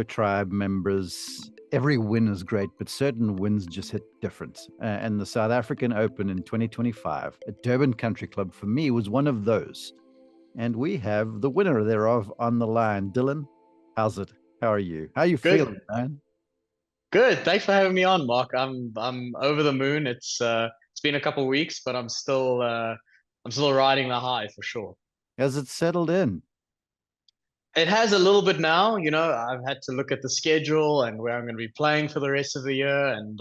Tribe members, every win is great, but certain wins just hit different. And the South African Open in 2025 at Durban Country Club, for me, was one of those. And we have the winner thereof on the line. Dylan, how's it? How are you? How are you feeling, Good, man? good. Thanks for having me on, Mark. I'm over the moon. It's been a couple of weeks, but I'm still riding the high for sure. Has it settled in? It has a little bit now. I've had to look at the schedule and where I'm going to be playing for the rest of the year, and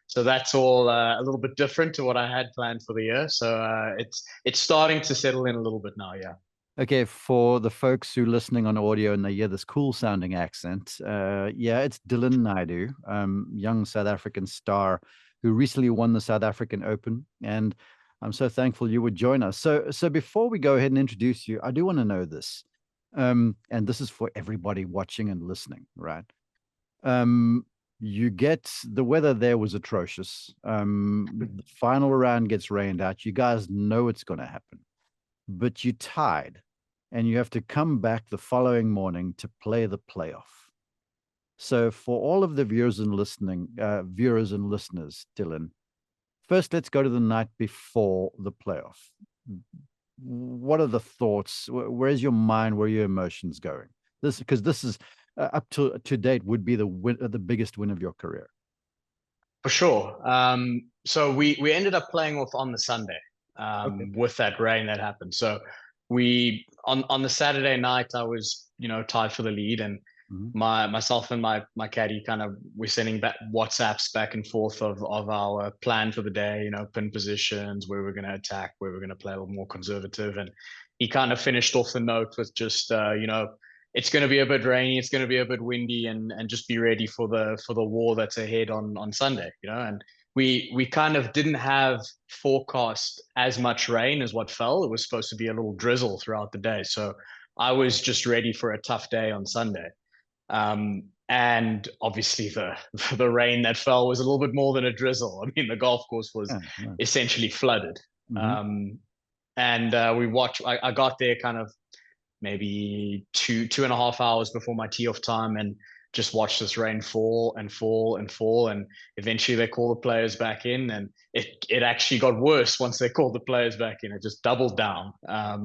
so that's all a little bit different to what I had planned for the year. So it's starting to settle in a little bit now. Yeah. Okay, for the folks who are listening on audio and they hear this cool sounding accent, yeah, it's Dylan Naidoo, young South African star who recently won the South African Open. And I'm so thankful you would join us. So before we go ahead and introduce you, I do want to know this. And this is for everybody watching and listening, right? Um, you get the weather there was atrocious. The final round gets rained out. You guys know it's going to happen, but you tied and you have to come back the following morning to play the playoff. So for all of the viewers and listeners, Dylan, first let's go to the night before the playoff. What are the thoughts? Where's your mind? Where are your emotions going? This is up to date would be the biggest win of your career. For sure. So we ended up playing off on the Sunday, Okay. with that rain that happened. So we on the Saturday night, I was tied for the lead, and Mhm. myself and my caddy kind of we're sending back WhatsApps back and forth of our plan for the day. Pin positions, where we're going to attack, where we're going to play a little more conservative, and he kind of finished off the note with just it's going to be a bit rainy, it's going to be a bit windy, and just be ready for the war that's ahead on Sunday. And we kind of didn't have forecast as much rain as what fell. It was supposed to be a little drizzle throughout the day, so I was just ready for a tough day on Sunday. And obviously the rain that fell was a little bit more than a drizzle. I mean, the golf course was Yeah, yeah. essentially flooded. Mhm. And we watched. I got there kind of maybe 2.5 hours before my tee off time, and just watched this rain fall and fall and fall, and eventually they call the players back in, and it actually got worse once they called the players back in. It just doubled down.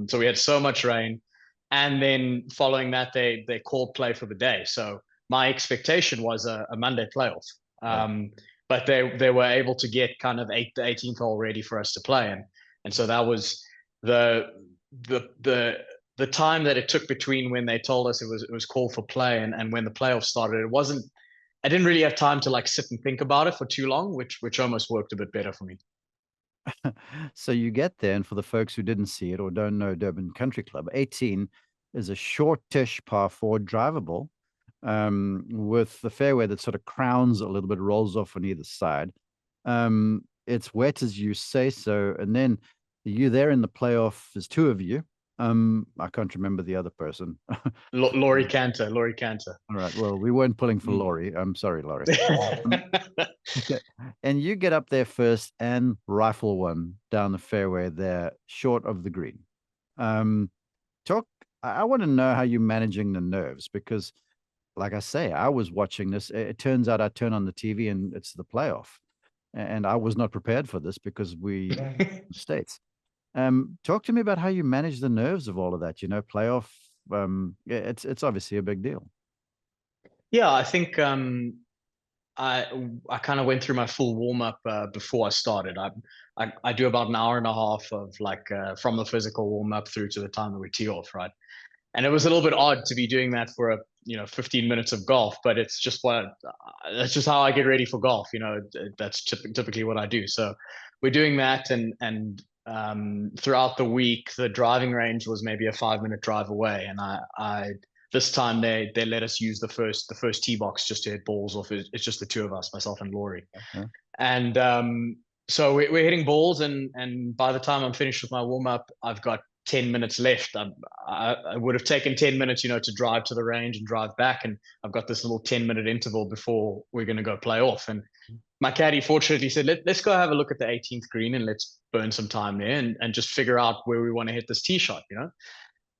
So we had so much rain, and then following that they called play for the day. So my expectation was a Monday playoff. Right. But they were able to get kind of the 18th hole ready for us to play, and so that was the the the time that it took between when they told us it was called for play and when the playoffs started. It wasn't. I didn't really have time to like sit and think about it for too long, which almost worked a bit better for me. So you get there, and for the folks who didn't see it or don't know Durban Country Club, 18 is a shortish par four drivable, with the fairway that sort of crowns a little bit, rolls off on either side. It's wet as you say so, and then you there in the playoff. There's two of you. I can't remember the other person. Laurie Cantor, Laurie Cantor. All right. Well, we weren't pulling for Mm. Laurie. I'm sorry, Laurie. Um, Okay. And you get up there first and rifle one down the fairway there, short of the green. Um, talk. I want to know how you're managing the nerves because, like I say, I was watching this. It turns out I turn on the TV and it's the playoff, and I was not prepared for this because we states. Talk to me about how you manage the nerves of all of that. Playoff. Yeah, it's obviously a big deal. Yeah, I think I kind of went through my full warm up before I started. I do about an hour and a half of like from the physical warm up through to the time that we tee off, right? And it was a little bit odd to be doing that for 15 minutes of golf, but it's just that's just how I get ready for golf. That's typically what I do. So we're doing that, and throughout the week, the driving range was maybe a 5-minute drive away, and I this time they let us use the first tee box just to hit balls off. It's just the two of us, myself and Laurie, Yeah. and so we're hitting balls, and by the time I'm finished with my warm up, I've got 10 minutes left. I would have taken 10 minutes, to drive to the range and drive back. And I've got this little 10-minute interval before we're going to go play off. And my caddy fortunately said, let's go have a look at the 18th green and let's burn some time there and just figure out where we want to hit this tee shot,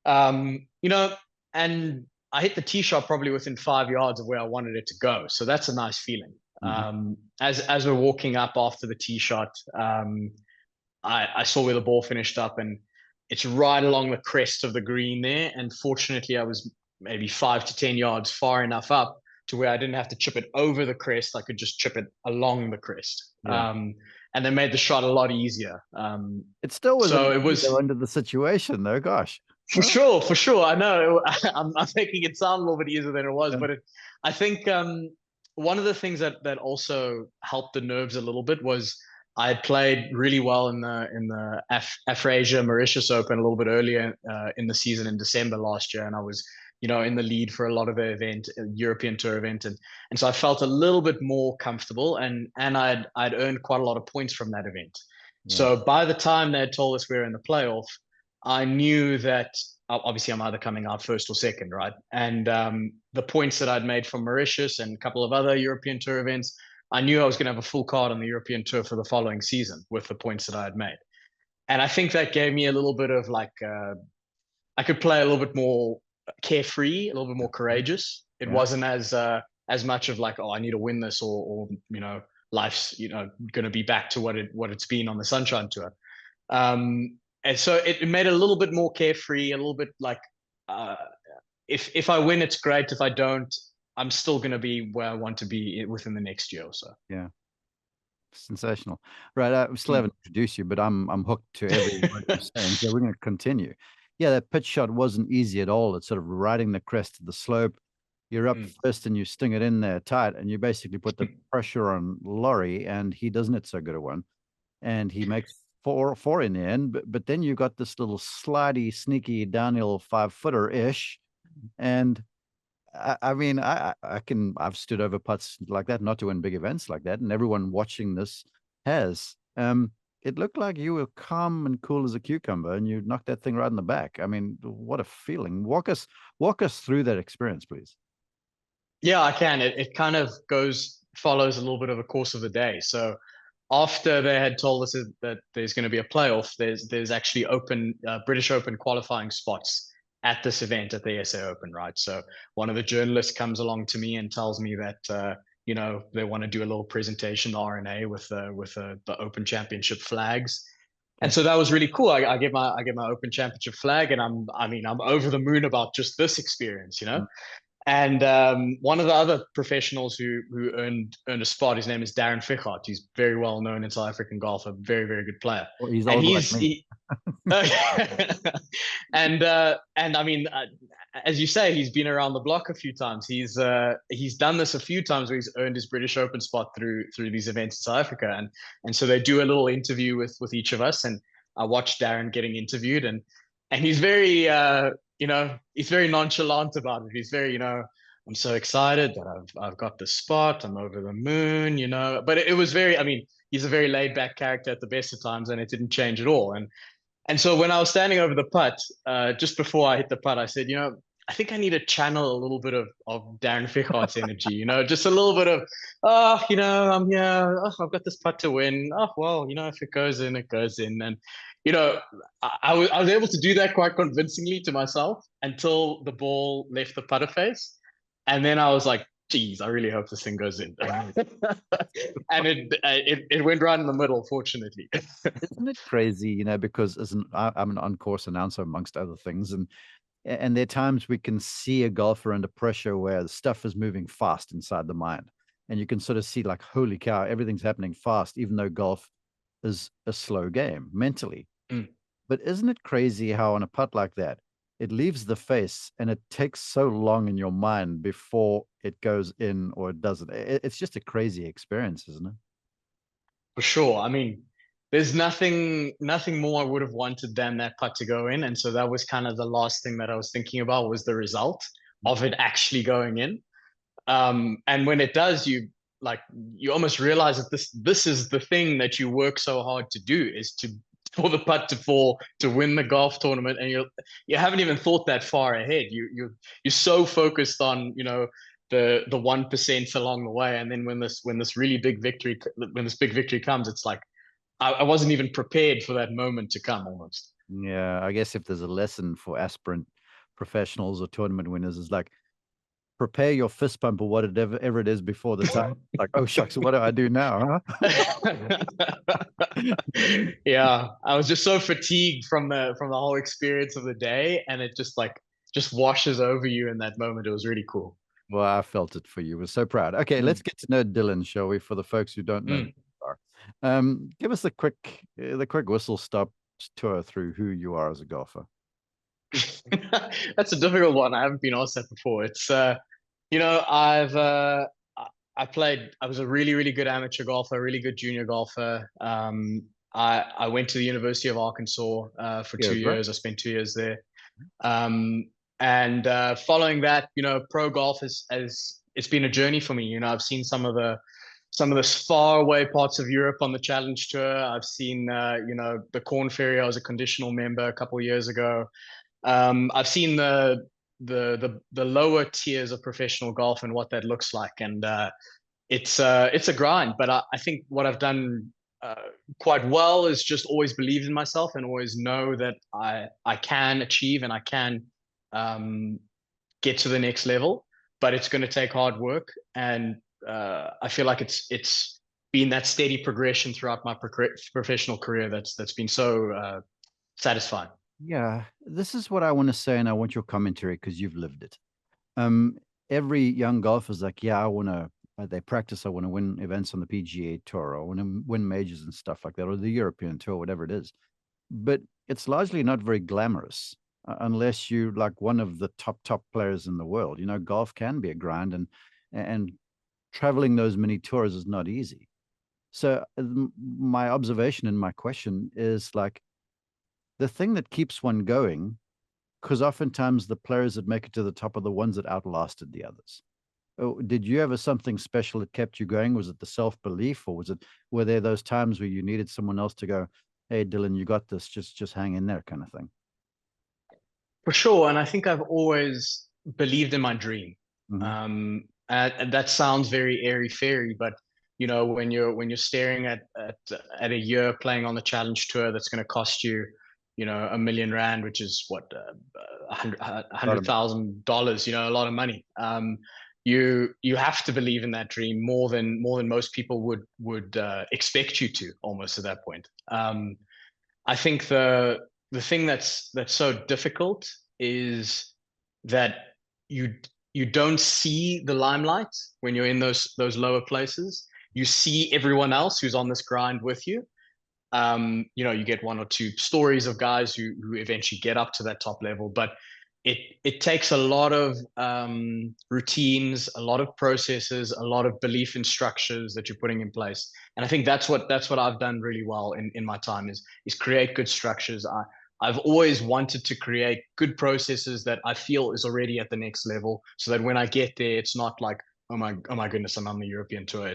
um, you know, and I hit the tee shot probably within 5 yards of where I wanted it to go. So that's a nice feeling. Mhm. As we're walking up after the tee shot, I saw where the ball finished up, and it's right along the crest of the green there. And fortunately, I was maybe 5 to 10 yards far enough up to where I didn't have to chip it over the crest. I could just chip it along the crest. Yeah. And they made the shot a lot easier. It still wasn't So it easy though was under the situation though, gosh. for sure, for sure. I know I'm making it sound a little bit easier than it was, Yeah. but I think one of the things that also helped the nerves a little bit was I had played really well in the Afrasia Mauritius Open a little bit earlier in the season in December last year, and I was in the lead for a lot of the event, European Tour event, and so I felt a little bit more comfortable, and I'd earned quite a lot of points from that event. Yeah. So by the time they had told us we were in the playoff, I knew that obviously I'm either coming out first or second, right? And the points that I'd made from Mauritius and a couple of other European Tour events, I knew I was going to have a full card on the European Tour for the following season with the points that I had made. And I think that gave me a little bit of like, I could play a little bit more carefree, a little bit more courageous. It Yeah. wasn't as much of like, oh, I need to win this, or life's going to be back to what it's been on the Sunshine Tour. And so it made it a little bit more carefree, a little bit like, uh, if I win, it's great. If I don't, I'm still going to be where I want to be within the next year or so. Yeah. Sensational. Right. I still Mm. haven't introduced you, but I'm hooked to every word you're saying. So we're going to continue. Yeah, that pitch shot wasn't easy at all. It's sort of riding the crest of the slope. You're up Mm. first and you sting it in there tight, and you basically put the pressure on Laurie, and he doesn't hit so good a one. And he makes four in the end. But then you got this little slidey, sneaky downhill 5-footer ish. And I mean, I've stood over putts like that, not to win big events like that, and everyone watching this has. It looked like you were calm and cool as a cucumber, and you knocked that thing right in the back. I mean, what a feeling! Walk us through that experience, please. Yeah, I can. It kind of follows a little bit of a course of the day. So after they had told us that there's going to be a playoff, there's actually British Open qualifying spots at this event at the SA Open, right? So one of the journalists comes along to me and tells me that they want to do a little presentation, the RNA with the Open Championship flags. And Okay. so that was really cool. I get my Open Championship flag, and I'm over the moon about just this experience. Mm. And one of the other professionals who earned a spot, his name is Darren Fichart. He's very well known in South African golf, a very, very good player. Well, he's And old like me. and I mean, as you say, he's been around the block a few times. He's done this a few times where he's earned his British Open spot through these events in South Africa, and so they do a little interview with each of us, and I watched Darren getting interviewed, and he's very he's very nonchalant about it. He's very I'm so excited that I've got the spot. I'm over the moon. But it was very. I mean, he's a very laid back character at the best of times, and it didn't change at all. And so when I was standing over the putt, just before I hit the putt, I said, I think I need to channel a little bit of Darren Fichart's energy, just a little bit of, I'm here. Oh, I've got this putt to win. Oh, well, if it goes in, it goes in. And, I was able to do that quite convincingly to myself until the ball left the putter face. And then I was like, geez, I really hope this thing goes in. And it went right in the middle, fortunately. Isn't it crazy? Because I'm an on-course announcer amongst other things, and there are times we can see a golfer under pressure where the stuff is moving fast inside the mind, and you can sort of see like, holy cow, everything's happening fast, even though golf is a slow game mentally. Mm. But isn't it crazy how on a putt like that, it leaves the face and it takes so long in your mind before it goes in or it doesn't? It's just a crazy experience, isn't it? For sure. I mean, there's nothing more I would have wanted than that putt to go in. And so that was kind of the last thing that I was thinking about was the result of it actually going in. And when it does, you almost realize that this is the thing that you work so hard to do, is for the putt to fall to win the golf tournament, and you haven't even thought that far ahead. You're so focused on the 1% along the way, and then when this big victory comes, it's like I wasn't even prepared for that moment to come almost. Yeah, I guess if there's a lesson for aspirant professionals or tournament winners, is like, prepare your fist pump or whatever it is before the time. Like, oh shucks, what do I do now? Yeah, I was just so fatigued from the whole experience of the day, and it just washes over you in that moment. It was really cool. Well, I felt it for you. We're so proud. Okay, let's Mm, get to know Dylan, shall we? For the folks who don't know who mm. you are, give us the quick whistle stop tour through who you are as a golfer. That's a difficult one. I haven't been asked that before. It's you know, I played. I was a really, really good amateur golfer, really good junior golfer. I went to the University of Arkansas for Yeah, two right. years. I spent 2 years there. Um, and following that, pro golf has it's been a journey for me. I've seen some of the far away parts of Europe on the Challenge Tour. I've seen the Corn Ferry. I was a conditional member a couple of years ago. I've seen the lower tiers of professional golf and what that looks like, and it's a grind. But I think what I've done uh, quite well is just always believe in myself and always know that I can achieve and I can um, get to the next level. But it's going to take hard work, and I feel like it's been that steady progression throughout my professional career that's been so satisfying. Yeah, this is what I want to say, and I want your commentary because you've lived it. Um, every young golfer's like, yeah, I want to. They practice. I want to win events on the PGA Tour. I want to win majors and stuff like that, or the European Tour, whatever it is. But it's largely not very glamorous unless you like one of the top players in the world. Golf can be a grind, and traveling those many tours is not easy. So my observation and my question is like the thing that keeps one going, because oftentimes the players that make it to the top are the ones that outlasted the others. Oh, did you ever something special that kept you going? Was it the self belief, or were there those times where you needed someone else to go, "Hey, Dylan, you got this. Just hang in there," kind of thing? For sure, and I think I've always believed in my dream. Hmm. And that sounds very airy fairy, but when you're staring at a year playing on the Challenge Tour that's going to cost you, R1 million, which is what a hundred $100,000. A lot of money. You have to believe in that dream more than most people would expect you to, almost at that point. I think the thing that's so difficult is that you you don't see the limelight when you're in those lower places. You see everyone else who's on this grind with you. You get one or two stories of guys who eventually get up to that top level, but it takes a lot of routines, a lot of processes, a lot of belief in structures that you're putting in place. And I think that's what I've done really well in my time is create good structures. I've always wanted to create good processes that I feel is already at the next level, so that when I get there, it's not like, oh my goodness, I'm on the European tour.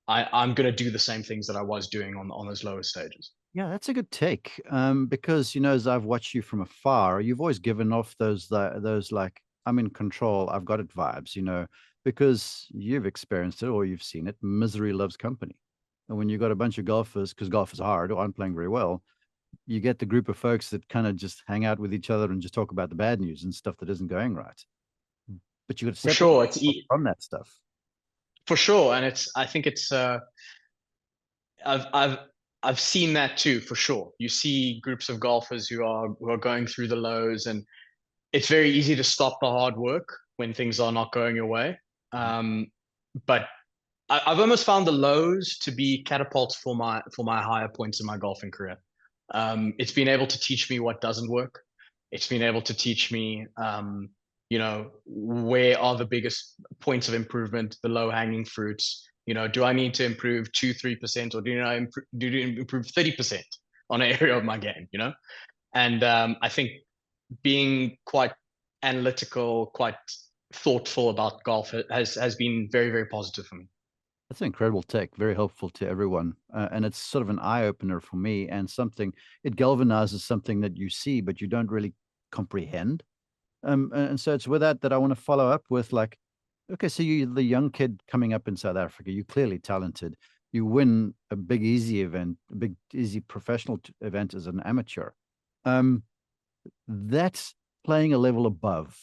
I'm going to do the same things that I was doing on those lower stages. Yeah, that's a good take. Because as I've watched you from afar, you've always given off those like I'm in control, I've got it vibes. Because you've experienced it or you've seen it. Misery loves company, and when you've got a bunch of golfers, because golf is hard, or I'm playing very well, you get the group of folks that kind of just hang out with each other and just talk about the bad news and stuff that isn't going right. But you got to For separate sure, yourself from that stuff. for sure, and I think it's I've I've I've seen that too, for sure. You see groups of golfers who are going through the lows, and it's very easy to stop the hard work when things are not going your way. Um, but I've almost found the lows to be catapults for my higher points in my golfing career. It's been able to teach me what doesn't work. It's been able to teach me, where are the biggest points of improvement, the low hanging fruits. Do I need to improve 2-3%, or do I improve 30% on an area of my game? And I think being quite analytical, quite thoughtful about golf has been very, very positive for me. That's an incredible tech, very helpful to everyone. And it's sort of an eye opener for me and something, it galvanizes something that you see, but you don't really comprehend. And so it's with that I want to follow up with like, okay, so you're the young kid coming up in South Africa, you're clearly talented. You win a big, easy event, a big, easy professional event as an amateur. Um, that's playing a level above.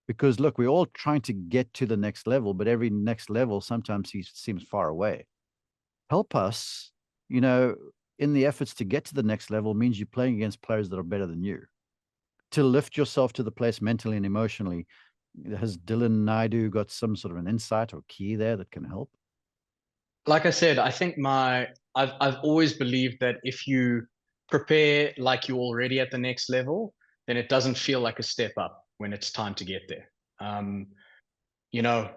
Because look, we're all trying to get to the next level, but every next level sometimes seems far away. Help us, you know, in the efforts to get to the next level means you're playing against players that are better than you. To lift yourself to the place mentally and emotionally, has Dylan Naidoo got some sort of an insight or key there that can help? Like I said, I think I've always believed that if you prepare like you're already at the next level, then it doesn't feel like a step up when it's time to get there. Um, you know,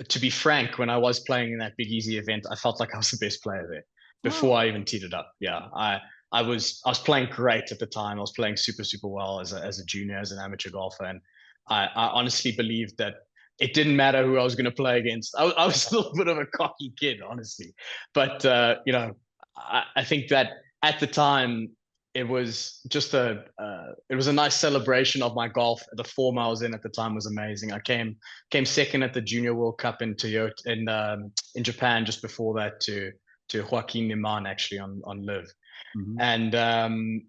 to be frank, when I was playing in that Big Easy event, I felt like I was the best player there before Oh. I even teed it up. Yeah, I was playing great at the time. I was playing super well as a junior, as an amateur golfer, and I honestly believed that it didn't matter who I was going to play against. I was still a bit of a cocky kid, honestly, but I think that at the time it was just it was a nice celebration of my golf. The form I was in at the time was amazing. I came second at the Junior World Cup in Toyota in Japan just before that to Joaquin Niman actually on live. Mm-hmm. And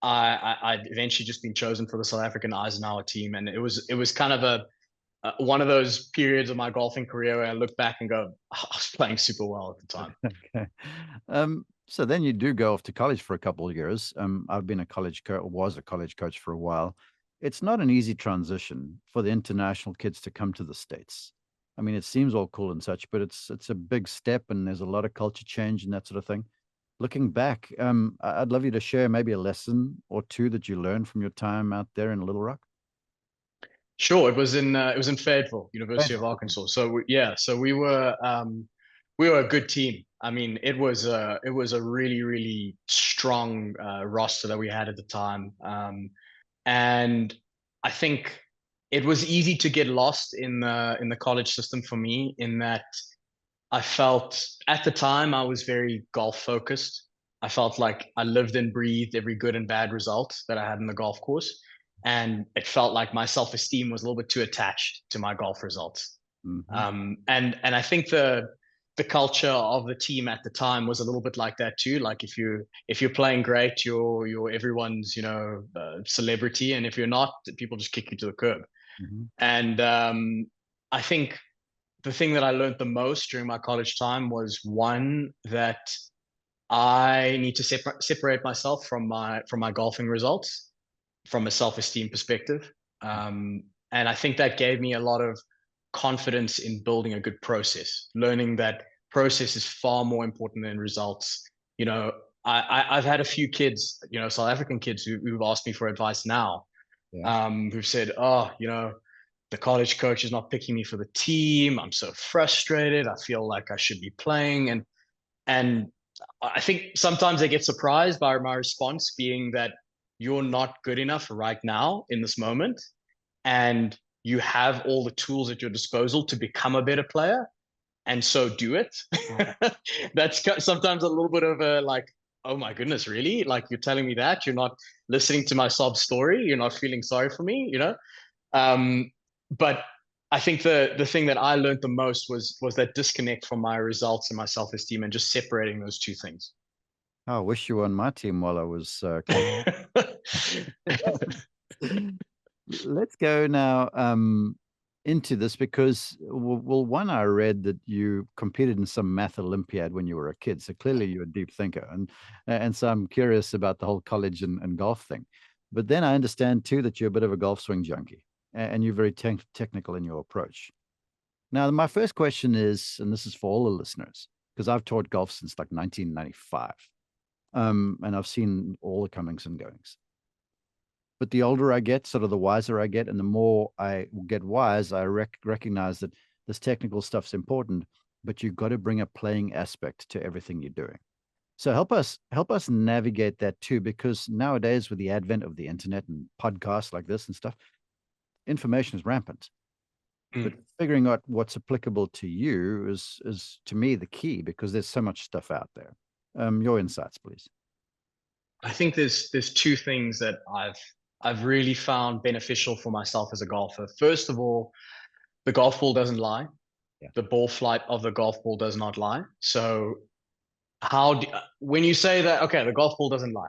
I'd eventually just been chosen for the South African Eisenhower team, and it was kind of a one of those periods of my golfing career where I look back and go, oh, I was playing super well at the time. Okay. So then you do go off to college for a couple of years. I've been a college coach, was a college coach for a while. It's not an easy transition for the international kids to come to the States. I mean, it seems all cool and such, but it's a big step, and there's a lot of culture change and that sort of thing. Looking back, I'd love you to share maybe a lesson or two that you learned from your time out there in Little Rock. Sure, it was in Fayetteville, University of Okay. Arkansas. So so we were a good team. I mean, it was a really strong roster that we had at the time, and I think it was easy to get lost in the college system for me. In that, I felt at the time I was very golf focused. I felt like I lived and breathed every good and bad result that I had in the golf course. And it felt like my self esteem was a little bit too attached to my golf results. Mm-hmm. And I think the culture of the team at the time was a little bit like that too. Like if you're playing great, you're everyone's celebrity, and if you're not, people just kick you to the curb. Mm-hmm. And I think the thing that I learned the most during my college time was one that I need to separate myself from my golfing results from a self-esteem perspective. And I think that gave me a lot of confidence in building a good process, learning that process is far more important than results. You know, I've had a few kids, South African kids who've asked me for advice now, Yeah. who've said, oh, the college coach is not picking me for the team. I'm so frustrated. I feel like I should be playing. And I think sometimes they get surprised by my response being that you're not good enough right now in this moment. And you have all the tools at your disposal to become a better player. And so do it. That's sometimes a little bit of a like, oh my goodness, really? Like you're telling me that you're not listening to my sob story. You're not feeling sorry for me. But I think the thing that I learned the most was that disconnect from my results and my self esteem, and just separating those two things. Oh, I wish you were on my team while I was coaching. Let's go now into this because, well, one, I read that you competed in some math Olympiad when you were a kid. So clearly you're a deep thinker. And so I'm curious about the whole college and golf thing. But then I understand too that you're a bit of a golf swing junkie and you're very technical in your approach. Now, my first question is, and this is for all the listeners, because I've taught golf since like 1995, and I've seen all the comings and goings. But the older I get, sort of the wiser I get, and the more I get wise, I recognize that this technical stuff's important, but you've got to bring a playing aspect to everything you're doing. So help us navigate that too, because nowadays with the advent of the internet and podcasts like this and stuff, information is rampant. But Mm. figuring out what's applicable to you is to me the key because there's so much stuff out there. Your insights, please. I think there's two things that I've really found beneficial for myself as a golfer. First of all, the golf ball doesn't lie. Yeah. The ball flight of the golf ball does not lie. So when you say that, okay, the golf ball doesn't lie,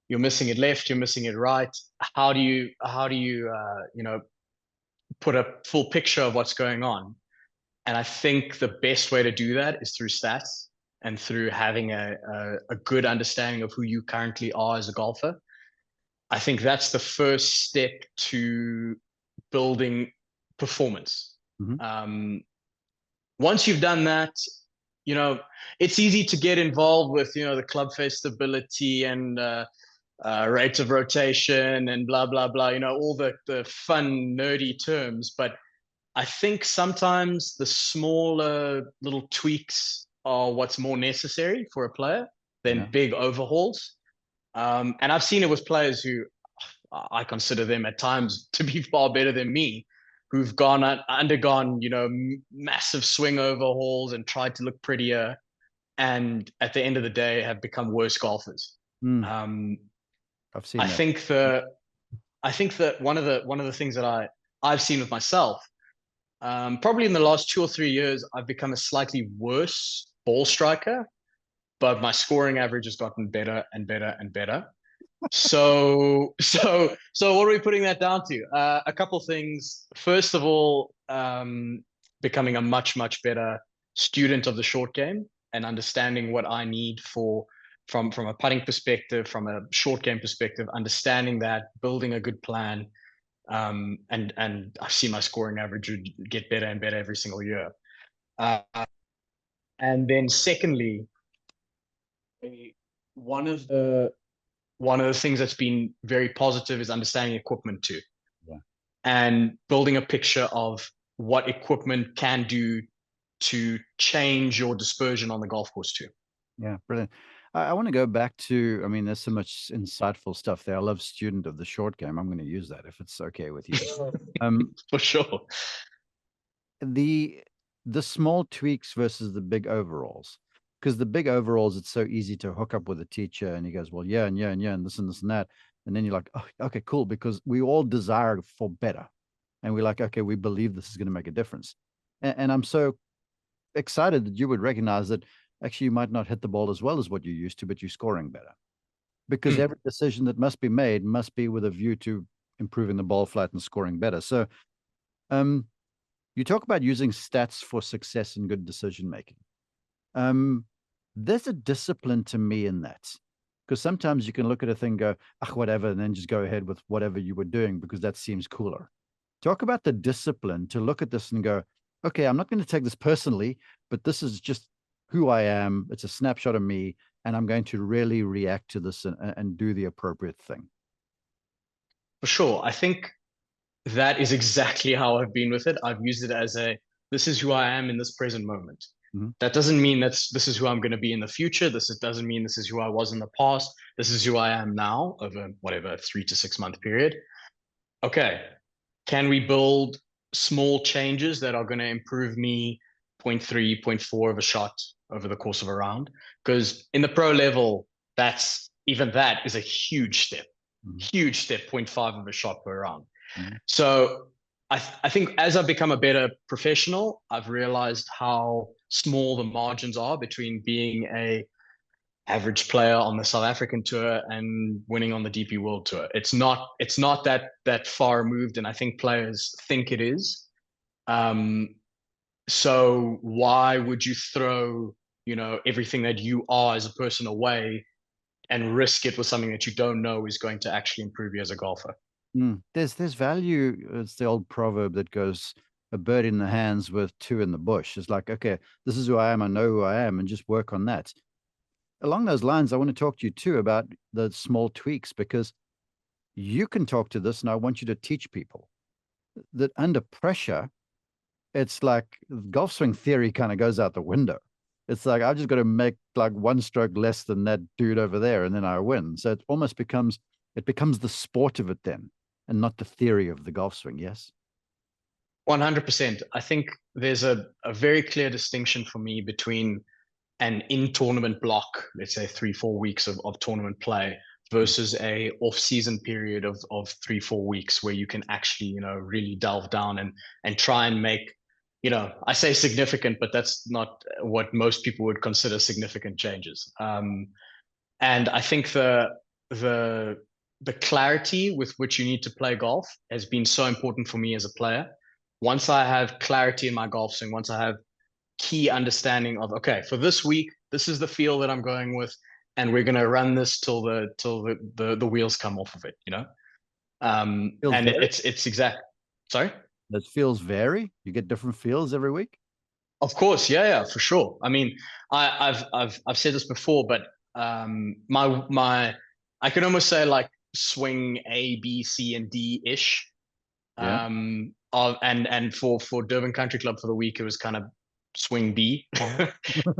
you're missing it left, you're missing it right. How do you put a full picture of what's going on. And I think the best way to do that is through stats and through having a good understanding of who you currently are as a golfer. I think that's the first step to building performance. Mm-hmm. Once you've done that, it's easy to get involved with, the club face stability and rates of rotation and blah, blah, blah, all the fun, nerdy terms. But I think sometimes the smaller little tweaks are what's more necessary for a player than big overhauls. And I've seen it with players who I consider them at times to be far better than me, who've undergone, massive swing overhauls and tried to look prettier, and at the end of the day have become worse golfers. I've seen I that. think that one of the things that I've seen with myself, probably in the last 2 or 3 years, I've become a slightly worse ball striker, but my scoring average has gotten better and better and better. So what are we putting that down to? A couple things. First of all, becoming a much better student of the short game and understanding what I need from a putting perspective, from a short game perspective, understanding that, building a good plan, and I see my scoring average would get better and better every single year. And then secondly, one of the things that's been very positive is understanding equipment too. Yeah. And building a picture of what equipment can do to change your dispersion on the golf course too. Yeah, brilliant. I want to go back to, I mean, there's so much insightful stuff there. I love student of the short game. I'm going to use that if it's okay with you. For sure. The small tweaks versus the big overalls, because the big overalls, it's so easy to hook up with a teacher and he goes, well, yeah, and yeah, and yeah, and this and that. And then you're like, oh, okay, cool. Because we all desire for better. And we're like, okay, we believe this is going to make a difference. And I'm so excited that you would recognize that actually you might not hit the ball as well as what you used to, but you're scoring better. Because every decision that must be made must be with a view to improving the ball flight and scoring better. So you talk about using stats for success and good decision making. There's a discipline to me in that, because sometimes you can look at a thing, go, ah, whatever, and then just go ahead with whatever you were doing because that seems cooler. Talk about the discipline to look at this and go, okay, I'm not going to take this personally, but this is just who I am. It's a snapshot of me, and I'm going to really react to this and do the appropriate thing. For sure. I think that is exactly how I've been with it. I've used it as this is who I am in this present moment. Mm-hmm. That doesn't mean this is who I'm going to be in the future. Doesn't mean this is who I was in the past. This is who I am now over whatever 3 to 6 month period. Okay. Can we build small changes that are going to improve me 0.3, 0.4 of a shot over the course of a round? Because in the pro level, that is a huge step. Mm-hmm. Huge step, 0.5 of a shot per round. Mm-hmm. So I think as I've become a better professional, I've realized how small the margins are between being a average player on the South African tour and winning on the DP World Tour. It's not that far removed, and I think players think it is. So why would you throw, everything that you are as a person away and risk it with something that you don't know is going to actually improve you as a golfer? There's value. It's the old proverb that goes, a bird in the hands worth two in the bush. It's like, okay, this is who I am. I know who I am, and just work on that. Along those lines, I want to talk to you too about the small tweaks, because you can talk to this, and I want you to teach people that under pressure, it's like golf swing theory kind of goes out the window. It's like, I've just got to make like one stroke less than that dude over there, and then I win. So it almost becomes the sport of it then, and not the theory of the golf swing. Yes. 100%. I think there's a very clear distinction for me between an in-tournament block, let's say 3-4 weeks of tournament play, versus a off-season period of 3-4 weeks where you can actually, really delve down and try and make, I say significant, but that's not what most people would consider significant changes. And I think the clarity with which you need to play golf has been so important for me as a player. once I have clarity in my golf swing, once I have key understanding of, okay, for this week, this is the feel that I'm going with, and we're gonna run this till the wheels come off of it, you know. Feels And very. it's exact. Sorry. Those feels vary. You get different feels every week. Of course, yeah, for sure. I mean, I've said this before, but my I can almost say like swing A, B, C, and D ish. Yeah. And for Durban Country Club for the week, it was kind of swing B,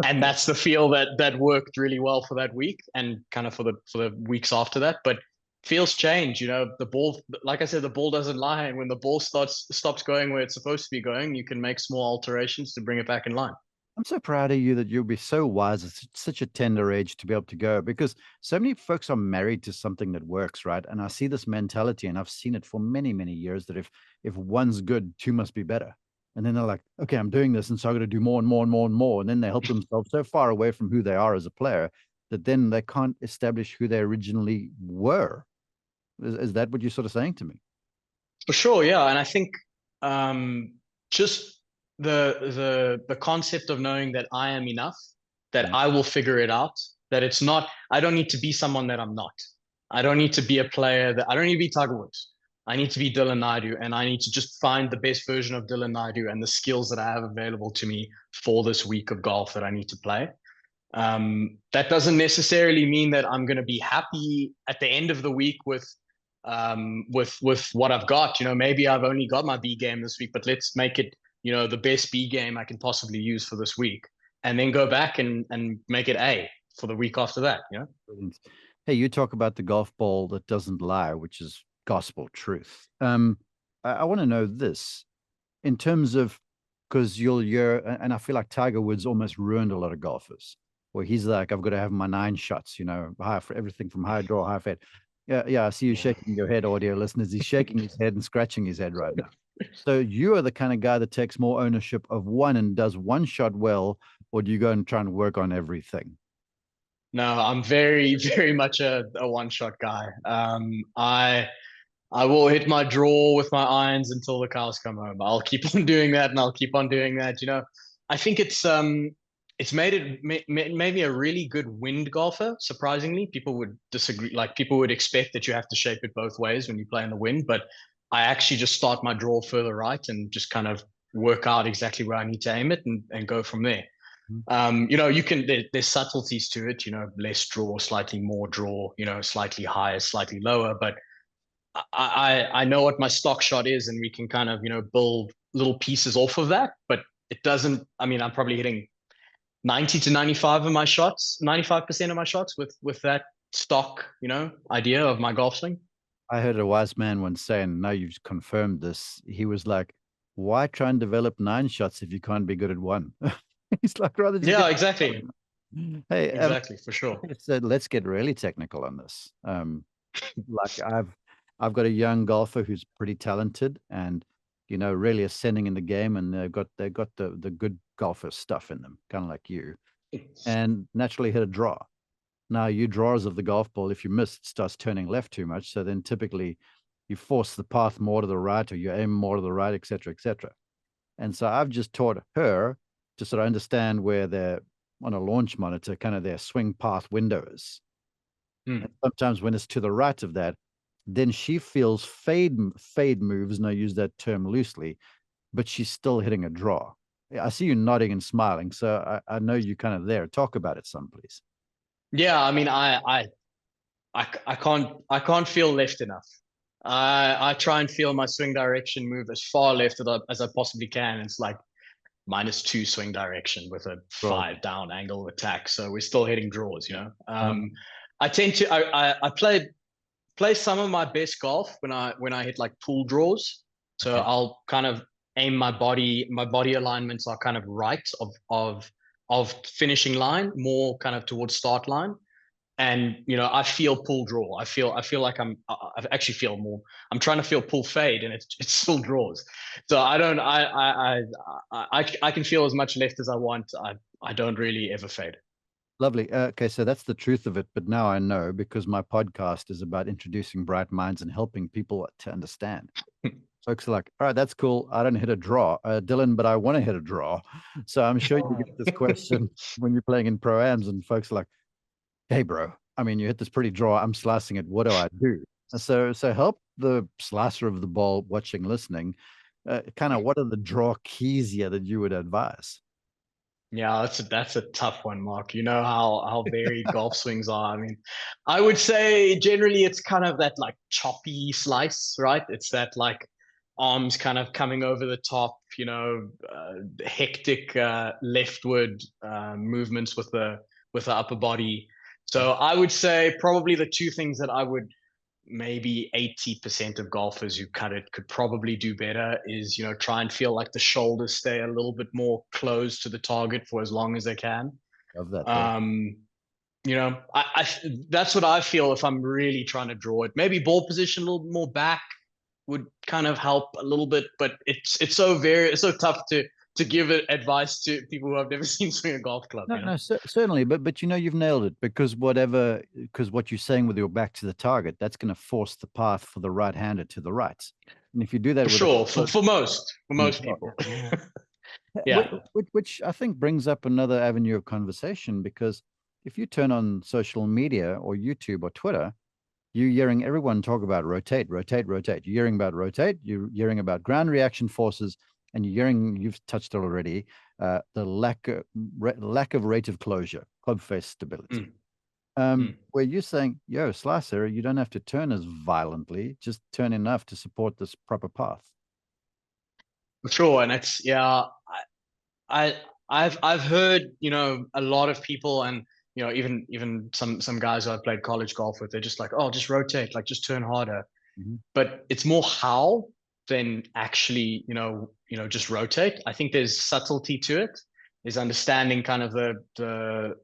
and that's the feel that worked really well for that week, and kind of for the weeks after that. But feels change, you know. The ball, like I said, the ball doesn't lie, and when the ball stops going where it's supposed to be going, you can make small alterations to bring it back in line. I'm so proud of you that you'll be so wise at such a tender age to be able to go, because so many folks are married to something that works, right? And I see this mentality, and I've seen it for many, many years, that if one's good, two must be better. And then they're like, okay, I'm doing this, and so I'm going to do more and more and more and more. And then they help themselves so far away from who they are as a player that then they can't establish who they originally were. Is that what you're sort of saying to me? For sure, yeah, and I think just the concept of knowing that I am enough, that Yeah. I will figure it out, that it's not, I don't need to be someone that I'm not. I don't need to be a player that I don't need to be Tiger Woods. I need to be Dylan Naidoo, and I need to just find the best version of Dylan Naidoo and the skills that I have available to me for this week of golf that I need to play. That doesn't necessarily mean that I'm going to be happy at the end of the week with what I've got. You know, maybe I've only got my B game this week, but let's make it, you know, the best B game I can possibly use for this week, and then go back and make it A for the week after that. You know. Brilliant. Hey, you talk about the golf ball that doesn't lie, which is gospel truth. I want to know this in terms of, because you'll hear, and I feel like Tiger Woods almost ruined a lot of golfers, where he's like, I've got to have my 9 shots, you know, high for everything from high draw, high fade. Yeah, yeah. I see you shaking your head, audio listeners. He's shaking his head and scratching his head right now. So you are the kind of guy that takes more ownership of one and does one shot well, or do you go and try and work on everything? No, I'm very, very much a one shot guy. I will hit my draw with my irons until the cows come home. I'll keep on doing that, and I'll keep on doing that. You know, I think it's made me a really good wind golfer. Surprisingly, people would disagree. Like people would expect that you have to shape it both ways when you play in the wind, but I actually just start my draw further right and just kind of work out exactly where I need to aim it and go from there. You know, there's subtleties to it. You know, less draw, slightly more draw. You know, slightly higher, slightly lower, but I know what my stock shot is, and we can kind of, you know, build little pieces off of that. But it doesn't. I mean, I'm probably hitting 90 to 95 of my shots, 95% of my shots with that stock, you know, idea of my golf swing. I heard a wise man once say, and now you've confirmed this. He was like, "Why try and develop 9 shots if you can't be good at one?" He's like, "Rather just Yeah, get." exactly, Hey, exactly, for sure. so let's get really technical on this. Like I've got a young golfer who's pretty talented and really ascending in the game, and they've got the good golfer stuff in them, kind of like you, and naturally hit a draw. Now, you drawers of the golf ball, if you miss, it starts turning left too much. So then typically you force the path more to the right, or you aim more to the right, et cetera, et cetera. And so I've just taught her to sort of understand where they're on a launch monitor, kind of their swing path window is. And Hmm. sometimes when it's to the right of that, then she feels fade moves, and I use that term loosely, but she's still hitting a draw. Yeah, I see you nodding and smiling, so I know you're kind of there. Talk about it some, please. Yeah, I mean, I can't feel left enough. I try and feel my swing direction move as far left as I possibly can. It's like -2 swing direction with a Draw. 5 down angle attack. So we're still hitting draws, you know. Um, I tend to I play some of my best golf when I hit like pool draws. So okay. I'll kind of aim my body alignments are kind of right of finishing line, more kind of towards start line. And you know, I feel pull draw. I feel like I actually feel more. I'm trying to feel pull fade, and it's still draws. So I don't. I can feel as much left as I want. I don't really ever fade. Lovely. Okay, so that's the truth of it. But now I know, because my podcast is about introducing bright minds and helping people to understand. folks are like, all right, that's cool. I don't hit a draw, Dylan, but I want to hit a draw. So I'm sure you get this question when you're playing in pro-ams and folks are like, hey, bro, I mean, you hit this pretty draw. I'm slicing it. What do I do? So help the slicer of the ball watching, listening, kind of what are the draw keys here that you would advise? Yeah, that's a tough one, Mark. You know how varied golf swings are. I mean, I would say generally it's kind of that like choppy slice, right? It's that like arms kind of coming over the top, hectic leftward movements with the upper body. So I would say probably the two things that I would maybe 80% of golfers who cut it could probably do better is, try and feel like the shoulders stay a little bit more close to the target for as long as they can. Love that. Um, I that's what I feel if I'm really trying to draw it. Maybe ball position a little more back would kind of help a little bit, but it's so tough to give it advice to people who have never seen swing a golf club. No, certainly, but you've nailed it because what you're saying with your back to the target, that's going to force the path for the right-hander to the right. And if you do that for sure, for most people. Yeah. Which I think brings up another avenue of conversation, because if you turn on social media or YouTube or Twitter, you're hearing everyone talk about rotate, rotate, rotate. You're hearing about rotate, you're hearing about ground reaction forces, and you've touched it already, the lack of rate of closure, club face stability. Where you're saying, yo, slicer, you don't have to turn as violently, just turn enough to support this proper path. For sure. And it's, yeah, I've heard, a lot of people, and even some guys who I've played college golf with, they're just like, oh, just rotate, like just turn harder. But it's more how than actually, just rotate. I think there's subtlety to it. There's understanding kind of the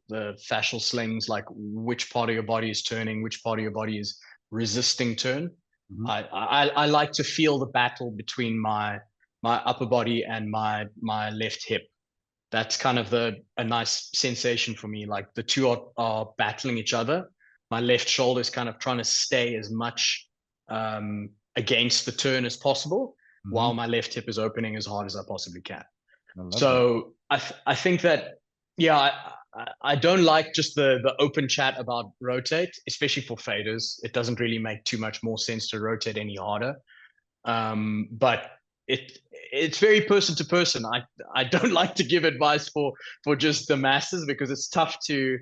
fascial slings, like which part of your body is turning, which part of your body is resisting turn. I like to feel the battle between my upper body and my left hip. That's kind of a nice sensation for me. Like the two are battling each other. My left shoulder is kind of trying to stay as much against the turn as possible, while my left hip is opening as hard as I possibly can. So I think that, yeah, I don't like just the open chat about rotate, especially for faders. It doesn't really make too much more sense to rotate any harder. But it's very person to person. I don't like to give advice for just the masses, because it's tough to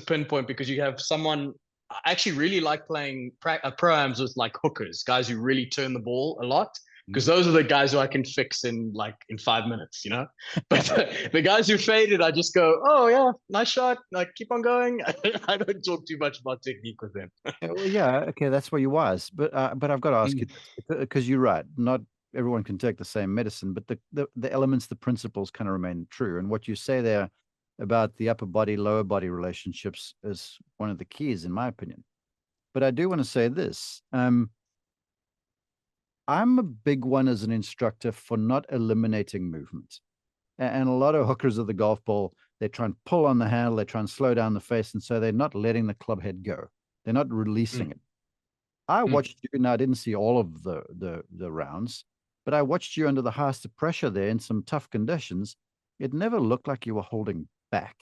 pinpoint, because you have someone. I actually really like playing pro-ams with like hookers, guys who really turn the ball a lot, because those are the guys who I can fix in 5 minutes, But the guys who faded, I just go, oh yeah, nice shot, like keep on going. I don't talk too much about technique with them. Well, yeah, okay, that's where you're wise, but I've got to ask you this, because you're right. Not everyone can take the same medicine, but the elements, the principles kind of remain true. And what you say there about the upper body, lower body relationships is one of the keys, in my opinion. But I do want to say this. I'm a big one as an instructor for not eliminating movement. And a lot of hookers of the golf ball, they try and pull on the handle, they try and slow down the face, and so they're not letting the club head go. They're not releasing it. I watched you, and I didn't see all of the rounds, but I watched you under the highest of pressure there in some tough conditions. It never looked like you were holding back.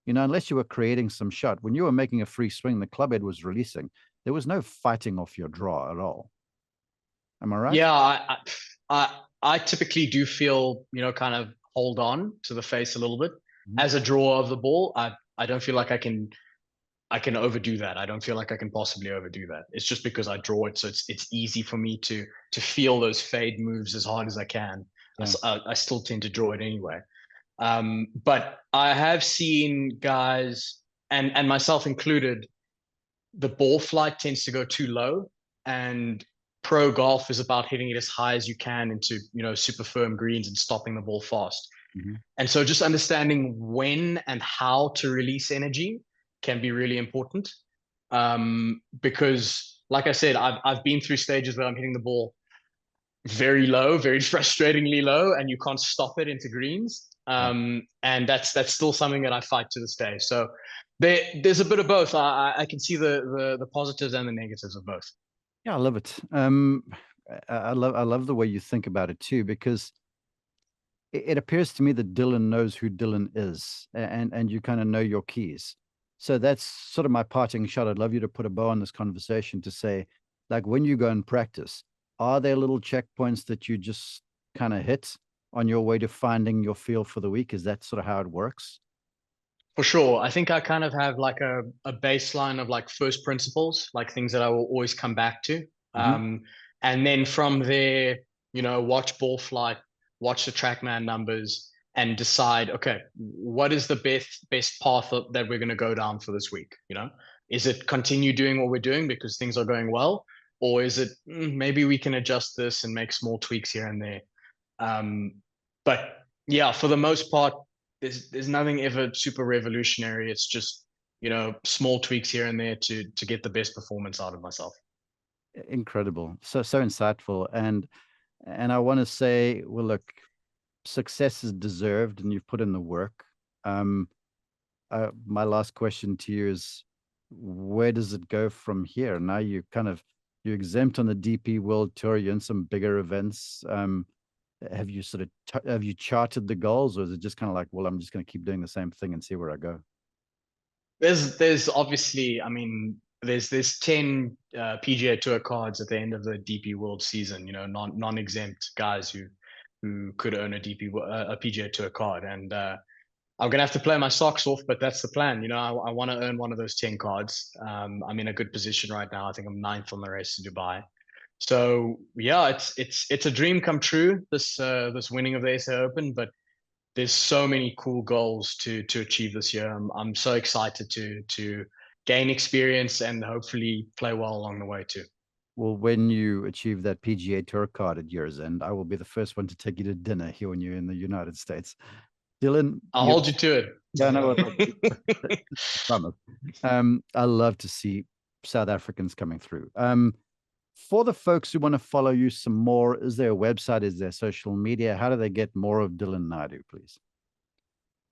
Unless you were creating some shot. When you were making a free swing, the club head was releasing. There was no fighting off your draw at all. Am I right? Yeah, I typically do feel, kind of hold on to the face a little bit as a drawer of the ball. I don't feel like I can overdo that. I don't feel like I can possibly overdo that. It's just because I draw it, so it's easy for me to feel those fade moves as hard as I can. Yeah. I still tend to draw it anyway. But I have seen guys, and myself included, the ball flight tends to go too low, and pro golf is about hitting it as high as you can into super firm greens and stopping the ball fast. And so just understanding when and how to release energy can be really important, because like I said, I've been through stages where I'm hitting the ball very low, very frustratingly low, and you can't stop it into greens. And that's still something that I fight to this day. So there's a bit of both. I can see the positives and the negatives of both. Yeah, I love it. I love the way you think about it too, because it appears to me that Dylan knows who Dylan is, and you kind of know your keys. So that's sort of my parting shot. I'd love you to put a bow on this conversation to say, like, when you go and practice, are there little checkpoints that you just kind of hit on your way to finding your feel for the week? Is that sort of how it works? For sure. I think I kind of have like a baseline of like first principles, like things that I will always come back to. Hmm. Um, and then from there, watch ball flight, watch the trackman numbers, and decide, okay, what is the best path that we're going to go down for this week? Is it continue doing what we're doing because things are going well, or is it maybe we can adjust this and make small tweaks here and there? Um, but yeah, for the most part, there's nothing ever super revolutionary. It's just small tweaks here and there to get the best performance out of myself. Incredible, so insightful, and I want to say, well, look, success is deserved, and you've put in the work. Um, my last question to you is, where does it go from here? Now you're exempt on the DP World Tour. You're in some bigger events. Have you sort of have you charted the goals, or is it just kind of like, well, I'm just going to keep doing the same thing and see where I go? There's obviously, I mean, there's 10 PGA Tour cards at the end of the DP World season. Non-exempt guys who could earn a PGA Tour card, and I'm gonna have to play my socks off, but that's the plan. I want to earn one of those 10 cards. I'm in a good position right now. I think I'm ninth on the race to Dubai. So yeah, it's a dream come true. This winning of the SA Open, but there's so many cool goals to achieve this year. I'm so excited to gain experience and hopefully play well along the way too. Well, when you achieve that PGA Tour card at year's end, I will be the first one to take you to dinner here when you're in the United States. Dylan, I'll hold you to yeah, no, it. promise. I love to see South Africans coming through. For the folks who want to follow you some more, is there a website? Is there social media? How do they get more of Dylan Naidoo, please?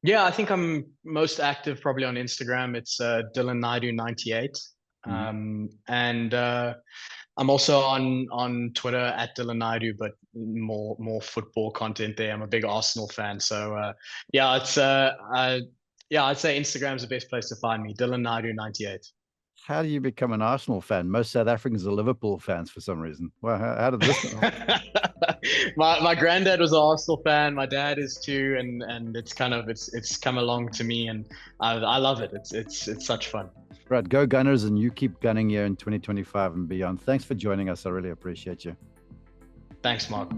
Yeah, I think I'm most active probably on Instagram. It's Dylan Naidoo 98. Mhm. And I'm also on Twitter at Dylan Naidoo, but more football content there. I'm a big Arsenal fan, so yeah, yeah, I'd say Instagram's the best place to find me. Dylan Naidoo 98. How do you become an Arsenal fan? Most South Africans are Liverpool fans for some reason. Well, how did this? My granddad was an Arsenal fan. My dad is too, and it's kind of it's come along to me, and I love it. It's such fun. Right, go Gunners, and you keep gunning here in 2025 and beyond. Thanks for joining us. I really appreciate you. Thanks, Mark.